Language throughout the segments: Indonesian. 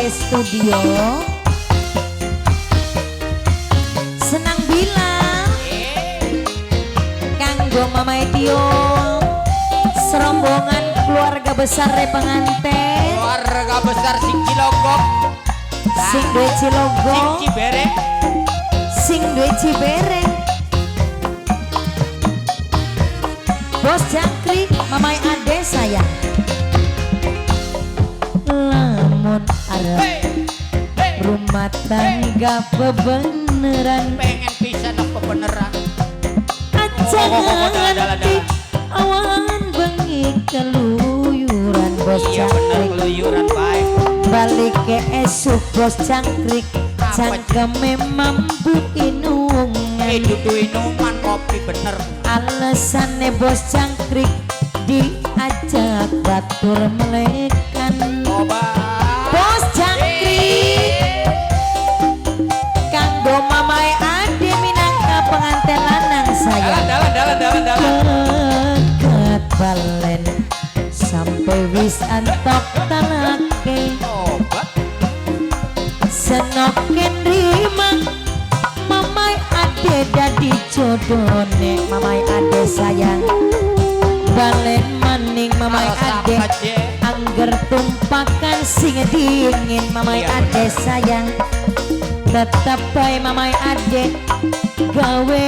Rohade Studio. Senang bilang kanggo Mama Etio, serombongan keluarga besar pengantin, keluarga besar sing Cilogok, sing duwe Cilogok, sing Cibereng, sing duwe Cibereng. Bos Jangkrik, Mamai Ade sayang. Lamun arep rumah tangga bebeneran, pengen pisan apa beneran. aja nganti awan bengi keluyuran. Bos Iya bener Jangkrik keluyuran baik. balik ke esuk. Bos Jangkrik cangkeme mampu inungan, Dudu inuman kopi bener. alasannya Bos Jangkrik diajak batur melekan. Coba Bos Jangkrik kanggo Mamai Ade minangka pengantin lanang saya. dalan. Dekat balen sampai wis antok tanake, Coba senoken rima Mamai Ade dadi jodone. Mamai Ade sayang balen maning Mamai Ade angger tumpakan sing dingin. Mamai Ade sayang tetap bae Mamai Ade gawe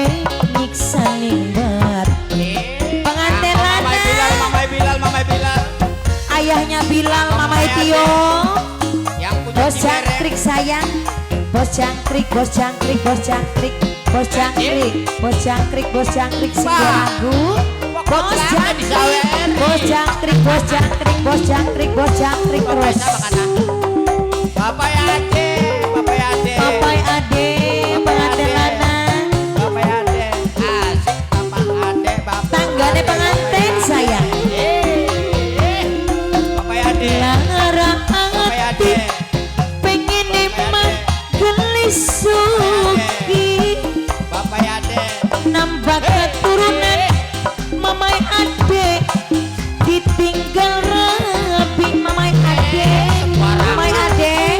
nyiksa ning batin. Pengantin lanang Mamai Bilal ayahnya Bilal, Mamai Tio. yang punya Bos Jangkrik sayang, Bos Jangkrik, Bos Jangkrik, Bos Jangkrik, Bos Jangkrik, Bos Jangkrik, Bos Jangkrik sebuah lagu. Bos Jangkrik, Bos Jangkrik, Bos Jangkrik, Bos Jangkrik, Bos Jangkrik terus. Bapak Ade, Papai Ade, pengantin lanang, Bapak Ade, asik Bapak Ade, Bapak tanggane pengantin sayang. Bapak Ade, Lara Bapak ati Ade, pengen emang gelisuki, Bapak Ade, nambah keturunan Mamai Ade ditinggal rapi. Mamai Ade, Mamai Ade,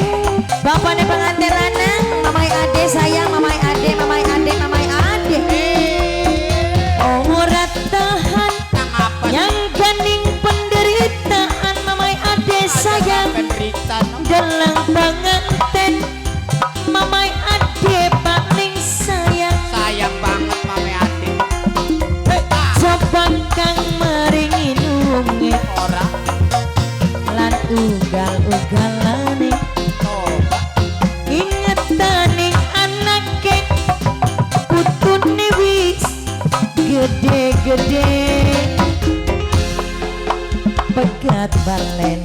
bapaknya pengantin lanang. Mamai Ade sayang, Mamai Ade, Mamai Ade, Mamai Ade. Ora tahan Kang apa yang ganing penderitaan Mamai Ade sayang. penderitaan Dalam pengantin Mamai Ade paling sayang. sayang banget Mame Ade. Coba kang meringi nungi Orang lan ugal-ugalane, coba ingetaning anake putune wis gede-gede. Pegat balen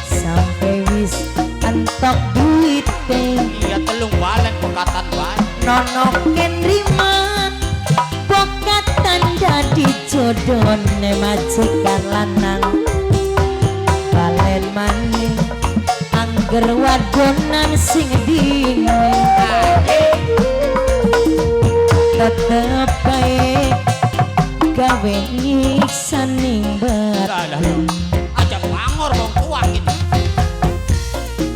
sampai wis antok duite, iya telung balen pekatan baik. nonoken riman pokatan dadi jodone majikan lanang. Balen maning angger wadonan sing dingin, tetep bae gawe nyiksa ning batin. Aja bangor dong tua gitu.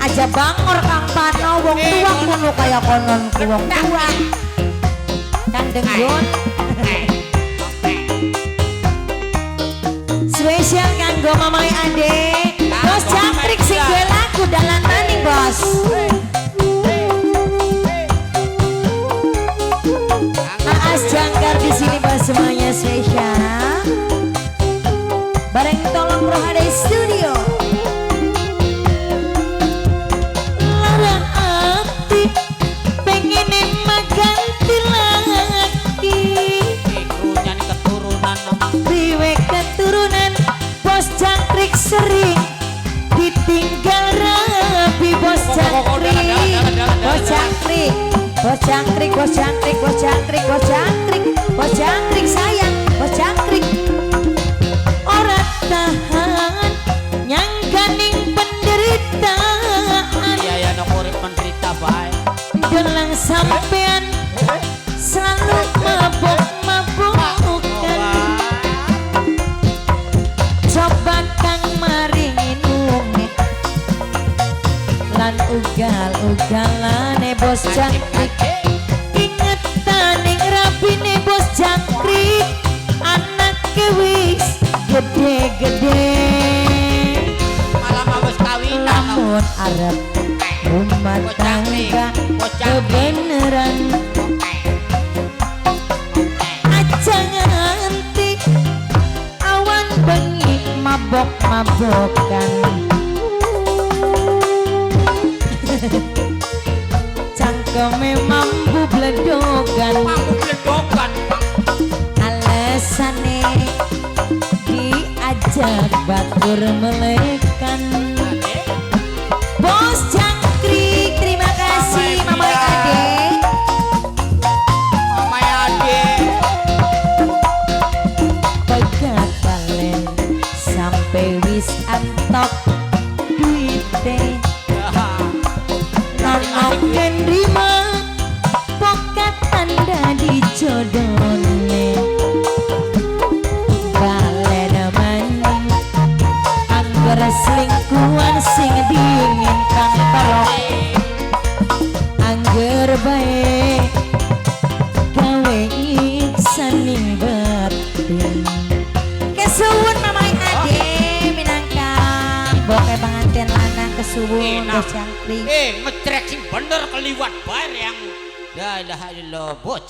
Aja bangor Kang Pano wong tua kuno kaya konon ku wong tua. Kang Denggon spesial kanggo Mamai Ade. Bos Jangkrik sing duwe lagu dalan maning bos. Aas Jangkar di sini bos semuanya spesial. Bareng tolong Rohade Studio. Lara ati pengen emang ganti lagi, Ikunya nih keturunan priwe keturunan. Bos Jangkrik sering ditinggal rapi. Bos Jangkrik, Bos Jangkrik, Bos Jangkrik, Bos Jangkrik, Bos Jangkrik, Bos Jangkrik, Bos Jangkrik sayang, Bos Jangkrik ora tahan yang ganing penderitaan. iya ya nok urip menderita baik. Gelang sampean selalu mabuk-mabukan. Coba kang maringi nungi lan uga bos jangkrik ingetan ning rapine bos jangkrik anak wis gede-gede malah mau wis kawinan lamun arep rumah tangga kebeneran aja nganti awan bengi mabok-mabokan cangkeme mampu bledogan alesane diajak batur melekan bos jangkrik terima kasih mama adek mama adek pegat balen sampai wis antok duite nonok kendrima pokat tanda di jodone balen maning angger selingkuhan sing dingin kang telok angger bae gawe iksaning batin kesuwun mamai ade minangka boke pengantin lanang kesuwun bos jangkrik ngecrek sing bener keliwat bareng. La ilaha illallah bocah